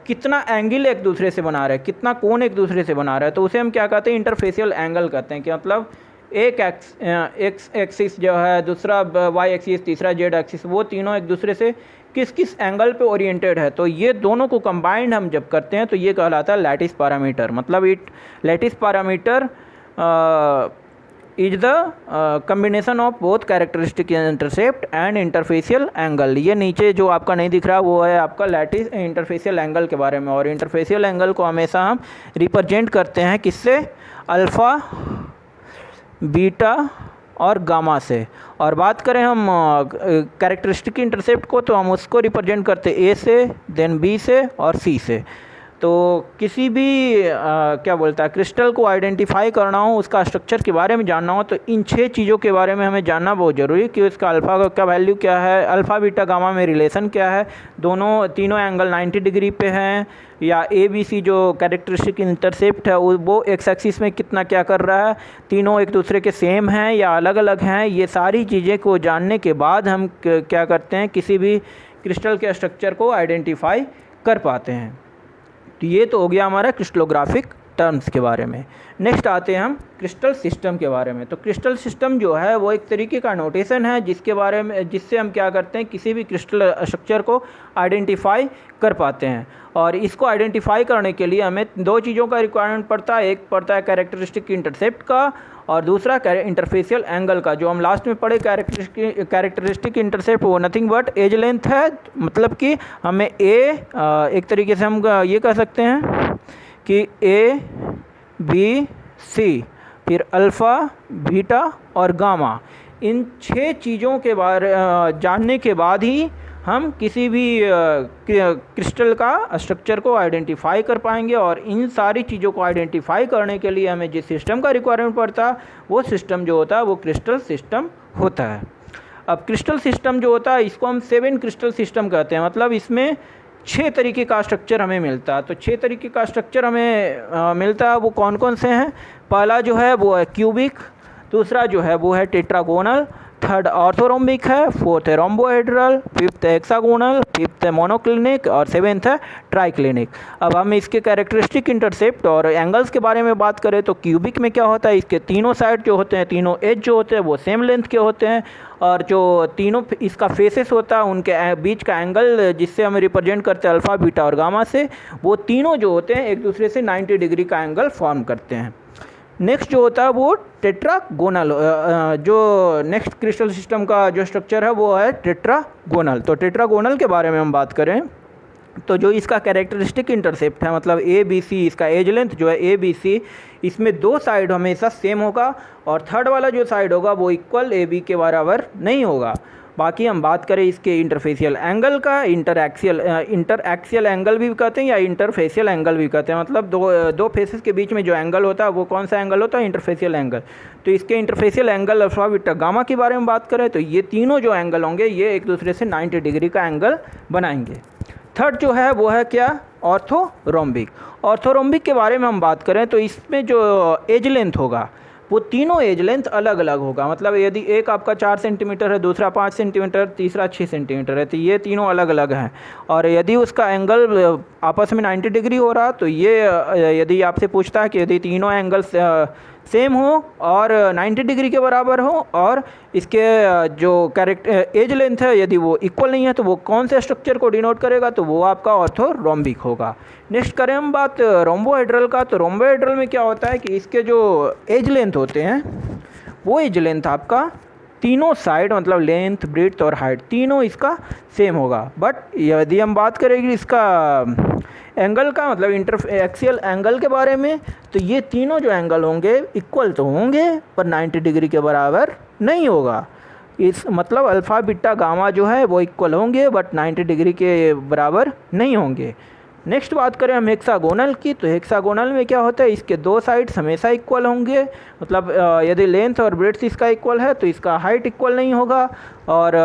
कितना एंगल एक दूसरे से बना रहे हैं, कितना कोण एक दूसरे से बना रहा है, तो उसे हम क्या कहते हैं, इंटरफेशियल एंगल कहते हैं। कि मतलब एक एक्स एक्सिस जो है, दूसरा वाई एक्सिस, तीसरा जेड एक्सिस, वो तीनों एक दूसरे से किस किस एंगल पे ओरिएंटेड है। तो ये दोनों को कंबाइंड हम जब करते हैं तो ये कहलाता है लैटिस पैरामीटर। मतलब lattice parameter is the combination of both characteristic intercept and interfacial angle. ये नीचे जो आपका नहीं दिख रहा वो है आपका लैटिस इंटरफेशियल एंगल के बारे में। और इंटरफेशियल एंगल को हमेशा हम रिप्रेजेंट करते हैं किससे, अल्फ़ा, बीटा और गामा से। और बात करें हम कैरेक्टरिस्टिक इंटरसेप्ट को तो हम उसको रिप्रेजेंट करते हैं ए से, देन बी से और सी से। तो किसी भी क्या बोलता है क्रिस्टल को आइडेंटिफाई करना हो, उसका स्ट्रक्चर के बारे में जानना हो तो इन 6 चीज़ों के बारे में हमें जानना बहुत ज़रूरी है कि उसका अल्फ़ा का वैल्यू क्या है, अल्फ़ा बीटा गामा में रिलेशन क्या है, तीनों एंगल 90 डिग्री पे हैं, या ए बी सी जो कैरेक्टरिस्टिक इंटरसेप्ट है वो एक्स एक्सिस में कितना क्या कर रहा है, तीनों एक दूसरे के सेम हैं या अलग अलग हैं। ये सारी चीज़ें को जानने के बाद हम क्या करते हैं, किसी भी क्रिस्टल के स्ट्रक्चर को आइडेंटिफाई कर पाते हैं। तो ये तो हो गया हमारा क्रिस्टलोग्राफिक टर्म्स के बारे में। नेक्स्ट आते हैं हम क्रिस्टल सिस्टम के बारे में। तो क्रिस्टल सिस्टम जो है वो एक तरीके का नोटेशन है जिसके बारे में जिससे हम क्या करते हैं, किसी भी क्रिस्टल स्ट्रक्चर को आइडेंटिफाई कर पाते हैं। और इसको आइडेंटिफाई करने के लिए हमें दो चीज़ों का रिक्वायरमेंट पड़ता है, एक पड़ता है कैरेक्टरिस्टिक इंटरसेप्ट का और दूसरा इंटरफेशियल एंगल का। जो हम लास्ट में पढ़े कैरेक्टरिस्टिक इंटरसेप्ट वो नथिंग बट एज लेंथ है, मतलब कि हमें एक तरीके से हम ये कह सकते हैं कि ए बी सी फिर अल्फ़ा बीटा और गामा, इन 6 चीज़ों के बारे जानने के बाद ही हम किसी भी क्रिस्टल का स्ट्रक्चर को आइडेंटिफाई कर पाएंगे। और इन सारी चीज़ों को आइडेंटिफाई करने के लिए हमें जिस सिस्टम का रिक्वायरमेंट पड़ता है वो सिस्टम जो होता है वो क्रिस्टल सिस्टम होता है। अब क्रिस्टल सिस्टम जो होता है इसको हम 7 क्रिस्टल सिस्टम कहते हैं, मतलब इसमें 6 तरीके का स्ट्रक्चर हमें मिलता है। तो 6 तरीके का स्ट्रक्चर हमें मिलता है, वो कौन कौन से हैं? पहला जो है वो है क्यूबिक, दूसरा जो है वो है टेट्रागोनल, थर्ड ऑर्थोरोम्बिक है, फोर्थ है रोम्बोहेड्रल, फिफ्थ है हेक्सागोनल, फिफ्थ है मोनोक्लिनिक और सेवेंथ है ट्राइक्लिनिक। अब हम इसके कैरेक्टरिस्टिक इंटरसेप्ट और एंगल्स के बारे में बात करें तो क्यूबिक में क्या होता है, इसके तीनों साइड जो होते हैं, तीनों एज जो होते हैं वो सेम लेंथ के होते हैं और जो तीनों इसका फेसेस होता है उनके बीच का एंगल जिससे हम रिप्रेजेंट करते हैं अल्फ़ा बीटा और गामा से, वो तीनों जो होते हैं एक दूसरे से 90 डिग्री का एंगल फॉर्म करते हैं। नेक्स्ट जो होता है वो टेट्रागोनल, जो नेक्स्ट क्रिस्टल सिस्टम का जो स्ट्रक्चर है वो है टेट्रागोनल। तो टेट्रागोनल के बारे में हम बात करें तो जो इसका कैरेक्टरिस्टिक इंटरसेप्ट है, मतलब ए बी सी, इसका एज लेंथ जो है ए बी सी, इसमें 2 साइड हमेशा सेम होगा और थर्ड वाला जो साइड होगा वो इक्वल ए बी के बराबर नहीं होगा। बाकी हम बात करें इसके इंटरफेशियल एंगल का, इंटरएक्सियल एंगल भी कहते हैं या इंटरफेशियल एंगल भी कहते हैं, मतलब दो फेसेस के बीच में जो एंगल होता है वो कौन सा एंगल होता है? Interfacial angle. तो इसके interfacial angle alpha beta gamma के बारे में बात करें तो ये तीनों जो एंगल होंगे ये एक दूसरे से 90 डिग्री का एंगल बनाएंगे। थर्ड जो है वो है क्या? ऑर्थोरोम्बिक। ऑर्थोरोम्बिक के बारे में हम बात करें तो इसमें जो एज लेंथ होगा वो तीनों एज लेंथ अलग अलग होगा, मतलब यदि एक आपका 4 सेंटीमीटर है, दूसरा 5 सेंटीमीटर, तीसरा 6 सेंटीमीटर है, तो ये तीनों अलग अलग हैं। और यदि उसका एंगल आपस में 90 डिग्री हो रहा तो ये यदि आपसे पूछता है कि यदि तीनों एंगल्स सेम हो और 90 डिग्री के बराबर हो और इसके जो एज लेंथ है यदि वो इक्वल नहीं है तो वो कौन से स्ट्रक्चर को डिनोट करेगा? तो वो आपका ऑर्थोरोम्बिक होगा। नेक्स्ट करें हम बात रोम्बोहेड्रल का। तो रोम्बोहेड्रल में क्या होता है कि इसके जो एज लेंथ होते हैं वो एज लेंथ आपका तीनों साइड, मतलब लेंथ ब्रेड्थ और हाइट तीनों इसका सेम होगा। बट यदि हम बात करेंगे इसका एंगल का, मतलब इंटरएक्सियल एंगल के बारे में, तो ये तीनों जो एंगल होंगे इक्वल तो होंगे पर 90 डिग्री के बराबर नहीं होगा। इस मतलब अल्फ़ा बीटा गामा जो है वो इक्वल होंगे बट 90 डिग्री के बराबर नहीं होंगे। नेक्स्ट बात करें हम हेक्सागोनल की। तो हेक्सागोनल में क्या होता है, इसके 2 साइड्स हमेशा इक्वल होंगे, मतलब यदि लेंथ और ब्रेड्थ इसका इक्वल है तो इसका हाइट इक्वल नहीं होगा। और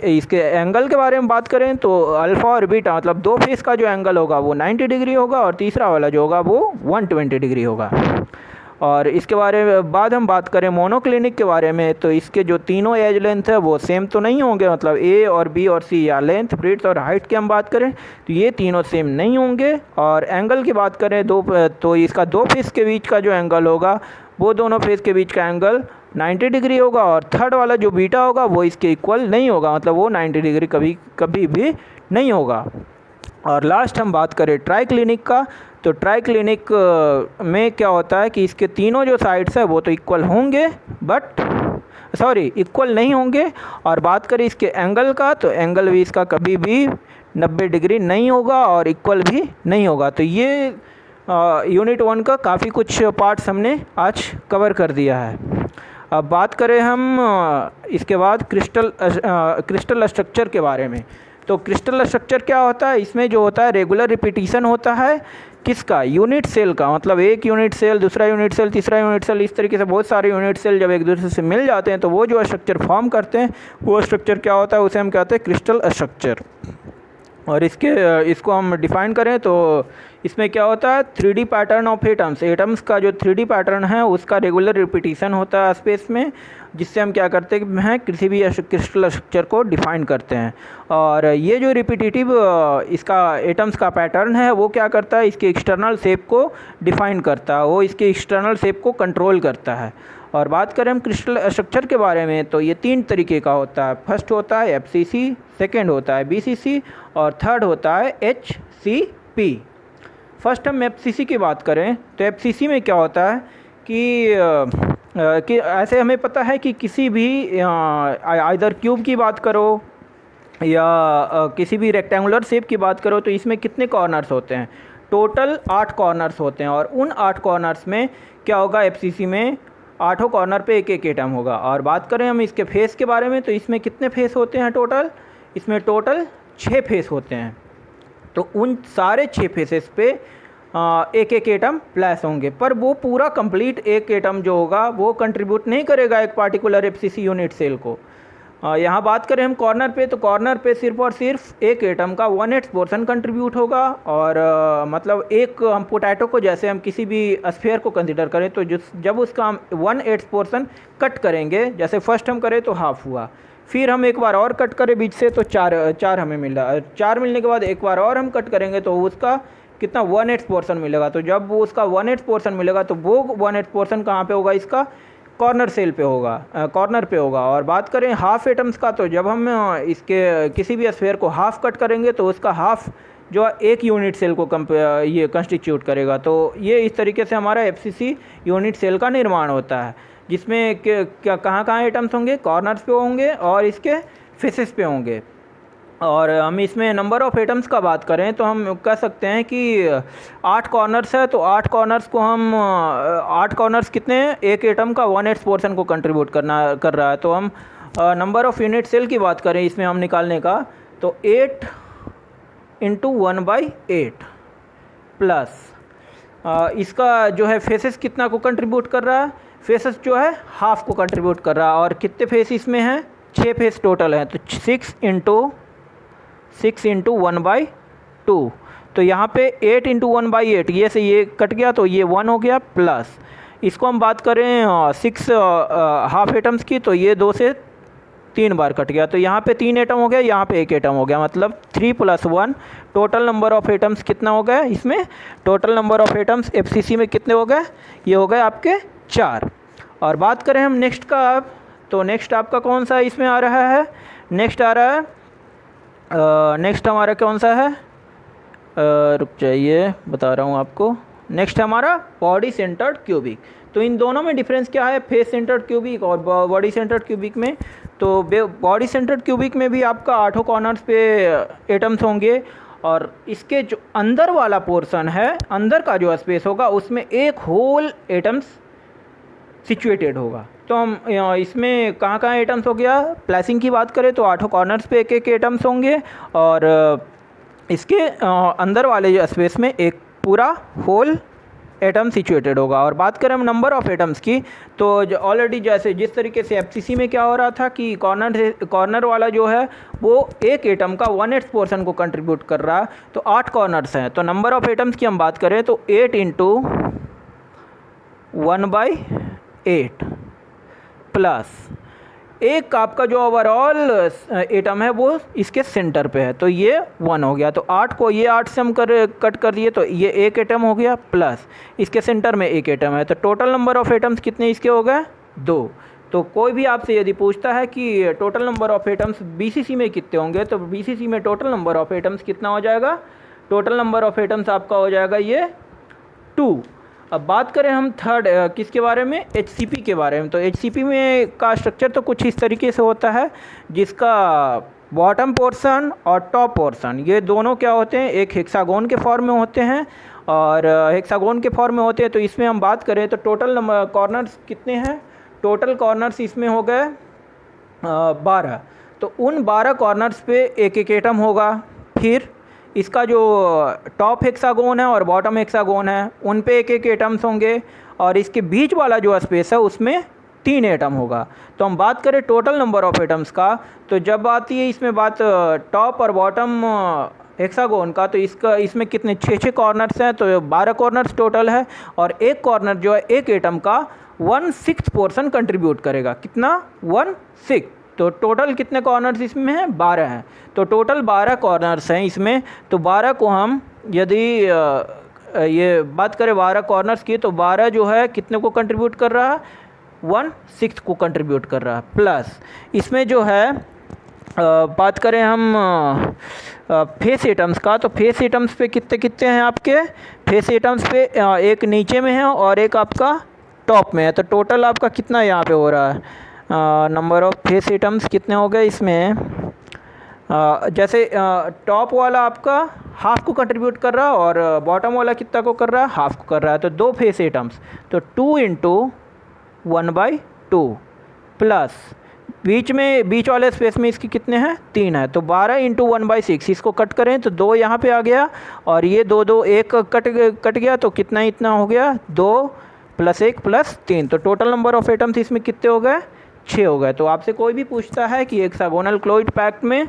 इसके एंगल के बारे में बात करें तो अल्फ़ा और बीटा, मतलब 2 फेस का जो एंगल होगा वो 90 डिग्री होगा और तीसरा वाला जो होगा वो 120 डिग्री होगा। और इसके बारे में बाद हम बात करें मोनोक्लिनिक के बारे में तो इसके जो तीनों एज लेंथ है वो सेम तो नहीं होंगे, मतलब ए और बी और सी या लेंथ ब्रेड्थ और हाइट की हम बात करें तो ये तीनों सेम नहीं होंगे। और एंगल की बात करें तो इसका 2 फेस के बीच का जो एंगल होगा वो दोनों फेस के बीच का एंगल 90 डिग्री होगा और थर्ड वाला जो बीटा होगा वो इसके इक्वल नहीं होगा, मतलब वो 90 डिग्री कभी भी नहीं होगा। और लास्ट हम बात करें ट्राइक्लिनिक का। तो ट्राइक्लिनिक में क्या होता है कि इसके तीनों जो साइड्स है वो तो इक्वल होंगे इक्वल नहीं होंगे। और बात करें इसके एंगल का तो एंगल भी इसका कभी भी 90 डिग्री नहीं होगा और इक्वल भी नहीं होगा। तो ये यूनिट 1 का काफ़ी कुछ पार्ट्स हमने आज कवर कर दिया है। अब बात करें हम इसके बाद क्रिस्टल स्ट्रक्चर के बारे में। तो क्रिस्टल स्ट्रक्चर क्या होता है, इसमें जो होता है रेगुलर रिपीटिशन होता है किसका? यूनिट सेल का, मतलब एक यूनिट सेल, दूसरा यूनिट सेल, तीसरा यूनिट सेल, इस तरीके से बहुत सारे यूनिट सेल जब एक दूसरे से मिल जाते हैं तो वो जो स्ट्रक्चर फॉर्म करते हैं वो स्ट्रक्चर क्या होता है, उसे हम कहते हैं क्रिस्टल स्ट्रक्चर। और इसको हम डिफ़ाइन करें तो इसमें क्या होता है, 3D पैटर्न ऑफ एटम्स का जो 3D पैटर्न है उसका रेगुलर रिपीटिशन होता है स्पेस में, जिससे हम क्या करते हैं किसी भी क्रिस्टल स्ट्रक्चर को डिफ़ाइन करते हैं। और ये जो रिपीटिटिव इसका एटम्स का पैटर्न है वो क्या करता है, इसके एक्सटर्नल शेप को डिफ़ाइन करता है, वो इसके एक्सटर्नल शेप को कंट्रोल करता है। और बात करें हम क्रिस्टल स्ट्रक्चर के बारे में तो ये 3 तरीके का होता है। फर्स्ट होता है FCC, सेकेंड होता है BCC और थर्ड होता है HCP। फर्स्ट हम FCC की बात करें तो FCC में क्या होता है कि ऐसे हमें पता है कि किसी भी आइदर क्यूब की बात करो या किसी भी रेक्टेंगुलर शेप की बात करो तो इसमें कितने कॉर्नर्स होते हैं, टोटल 8 कॉर्नर्स होते हैं। और उन 8 कॉर्नर्स में क्या होगा, FCC में 8 कॉर्नर पे एक एक एटम होगा। और बात करें हम इसके फेस के बारे में तो इसमें कितने फेस होते हैं टोटल, इसमें टोटल 6 फेस होते हैं। तो उन सारे 6 फेसेस पे एक एक एटम प्लेस होंगे, पर वो पूरा कंप्लीट एक एटम जो होगा वो कंट्रीब्यूट नहीं करेगा एक पार्टिकुलर FCC यूनिट सेल को। यहाँ बात करें हम कॉर्नर पे तो कॉर्नर पे सिर्फ और सिर्फ एक एटम का 1/8 पोर्शन कंट्रीब्यूट होगा। और मतलब एक हम पोटैटो को जैसे हम किसी भी स्फीयर को कंसिडर करें तो जब उसका हम 1/8 पोर्शन कट करेंगे, जैसे फर्स्ट हम करें तो हाफ हुआ, फिर हम एक बार और कट करें बीच से तो चार हमें मिला, 4 मिलने के बाद एक बार और हम कट करेंगे तो उसका कितना 1/8 पोर्शन मिलेगा। तो जब वो उसका 1/8 पोर्शन मिलेगा तो वो 1/8 पोर्शन कहाँ पे होगा, इसका कॉर्नर सेल पे होगा, कॉर्नर पे होगा। और बात करें हाफ एटम्स का तो जब हम इसके किसी भी स्फीयर को हाफ कट करेंगे तो उसका हाफ जो एक यूनिट सेल को ये कंस्टिट्यूट करेगा। तो ये इस तरीके से हमारा FCC यूनिट सेल का निर्माण होता है, जिसमें क्या कहाँ एटम्स होंगे, कॉर्नर्स पे होंगे और इसके फेसेस पे होंगे। और हम इसमें नंबर ऑफ़ एटम्स का बात करें तो हम कह सकते हैं कि 8 कॉर्नर्स है तो 8 कॉर्नर्स को हम 8 कॉर्नर्स कितने हैं, एक एटम का 1/8 पोर्शन को कंट्रीब्यूट कर रहा है। तो हम नंबर ऑफ़ यूनिट सेल की बात करें इसमें हम निकालने का तो 8 × 1/8 प्लस इसका जो है फेसेस कितना को कंट्रीब्यूट कर रहा है, फेसेस जो है हाफ को कंट्रीब्यूट कर रहा है। और कितने फेस इसमें हैं, 6 फेस टोटल हैं तो 6 × 1/2। तो यहाँ पे 8 × 1/8 ये से ये कट गया तो ये 1 हो गया, प्लस इसको हम बात करें 6 हाफ एटम्स की तो ये 2 से 3 बार कट गया तो यहाँ पे 3 एटम हो गया, यहाँ पे 1 एटम हो गया, मतलब 3 + 1। टोटल नंबर ऑफ़ एटम्स कितना हो गया, इसमें total number of atoms FCC में कितने हो गए, ये हो गए आपके 4। और बात करें हम नेक्स्ट का तो नेक्स्ट आपका कौन सा इसमें आ रहा है, नेक्स्ट आ रहा है नेक्स्ट हमारा कौन सा है, रुक जाइए बता रहा हूँ आपको। नेक्स्ट हमारा बॉडी सेंटर्ड क्यूबिक। तो इन दोनों में डिफरेंस क्या है, फेस सेंटर्ड क्यूबिक और बॉडी सेंटर्ड क्यूबिक में। तो बॉडी सेंटर्ड क्यूबिक में भी आपका 8 कॉर्नर्स पे एटम्स होंगे और इसके जो अंदर वाला पोर्शन है, अंदर का जो स्पेस होगा उसमें एक होल एटम्स सिचुएटेड होगा। तो हम इसमें कहाँ एटम्स हो गया, प्लेसिंग की बात करें तो 8 कॉर्नर्स पे एक एक एटम्स होंगे और इसके अंदर वाले स्पेस में एक पूरा होल एटम सिचुएटेड होगा। और बात करें हम नंबर ऑफ़ एटम्स की तो ऑलरेडी जैसे जिस तरीके से FCC में क्या हो रहा था कि कॉर्नर वाला जो है वो एक एटम का 1/8 पोर्शन को कंट्रीब्यूट कर रहा है, तो 8 कॉर्नर्स हैं। तो नंबर ऑफ़ एटम्स की हम बात करें तो 8 × 1/8 प्लस एक आपका जो ओवरऑल एटम है वो इसके सेंटर पे है तो ये 1 हो गया। तो 8 को ये 8 से हम कट कर दिए तो ये एक एटम हो गया, प्लस इसके सेंटर में एक एटम है। तो टोटल नंबर ऑफ़ एटम्स कितने इसके हो गए, 2। तो कोई भी आपसे यदि पूछता है कि total number of atoms BCC में कितने होंगे तो BCC में टोटल नंबर ऑफ़ एटम्स कितना हो जाएगा, टोटल नंबर ऑफ़ एटम्स आपका हो जाएगा ये 2। अब बात करें हम थर्ड किसके बारे में, HCP के बारे में। तो HCP में का स्ट्रक्चर तो कुछ इस तरीके से होता है जिसका बॉटम पोर्शन और टॉप पोर्शन ये दोनों क्या होते हैं, एक हेक्सागोन के फॉर्म में होते हैं और हेक्सागोन के फॉर्म में होते हैं। तो इसमें हम बात करें तो टोटल नंबर कॉर्नर्स कितने हैं, टोटल कॉर्नर्स इसमें हो गए 12। तो उन 12 कॉर्नर्स पे एक एक एटम होगा। फिर इसका जो टॉप हेक्सागोन है और बॉटम हेक्सागोन है उन पे एक एक एटम्स होंगे और इसके बीच वाला जो स्पेस है उसमें 3 एटम होगा। तो हम बात करें टोटल नंबर ऑफ़ एटम्स का तो जब आती है इसमें बात टॉप और बॉटम हेक्सागोन का, तो इसका इसमें कितने 6 कॉर्नर्स हैं, तो 12 कॉर्नर्स टोटल है। और एक कॉर्नर जो है एक एटम का 1/6 पोर्शन कंट्रीब्यूट करेगा। कितना? 1/6। तो टोटल कितने कॉर्नर्स इसमें हैं? 12 हैं। तो टोटल 12 कॉर्नर्स हैं इसमें। तो 12 को हम यदि ये बात करें 12 कॉर्नर्स की, तो 12 जो है कितने को कंट्रीब्यूट कर रहा है? 1/6 को कंट्रीब्यूट कर रहा है। प्लस इसमें जो है बात करें हम फेस एटम्स का, तो फेस एटम्स पे कितने कितने हैं आपके? फेस एटम्स पे एक नीचे में है और एक आपका टॉप में है। तो टोटल आपका कितना यहाँ पे हो रहा है? नंबर ऑफ फेस एटम्स कितने हो गए इसमें? जैसे टॉप वाला आपका हाफ को कंट्रीब्यूट कर रहा है और बॉटम वाला कितना को कर रहा है? हाफ को कर रहा है। तो 2 फेस एटम्स, तो 2 × 1/2 प्लस बीच वाले स्पेस में इसकी कितने हैं? 3 है। तो 12 × 1/6, इसको कट करें तो 2 यहाँ पे आ गया और ये 2 2 1 कट गया, तो कितना इतना हो गया? 2 + 1 + 3। तो टोटल नंबर ऑफ एटम्स इसमें कितने हो गए? 6 हो गए। तो आपसे कोई भी पूछता है कि हेक्सागोनल क्लोइड पैक्ट में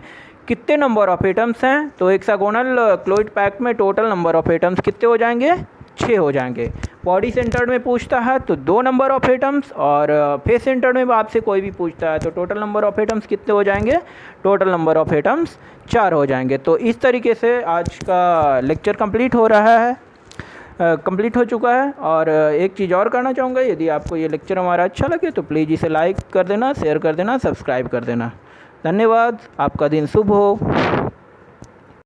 कितने नंबर ऑफ एटम्स हैं, तो हेक्सागोनल क्लोइड पैक्ट में टोटल नंबर ऑफ एटम्स कितने हो जाएंगे? 6 हो जाएंगे। बॉडी सेंटर्ड में पूछता है तो 2 नंबर ऑफ एटम्स, और फेस सेंटर्ड में आपसे कोई भी पूछता है तो टोटल नंबर ऑफ एटम्स कितने हो जाएंगे? टोटल नंबर ऑफ एटम्स 4 हो जाएंगे। तो इस तरीके से आज का लेक्चर कंप्लीट हो रहा है, कंप्लीट हो चुका है। और एक चीज़ और कहना चाहूँगा, यदि आपको ये लेक्चर हमारा अच्छा लगे तो प्लीज़ इसे लाइक कर देना, शेयर कर देना, सब्सक्राइब कर देना। धन्यवाद। आपका दिन शुभ हो।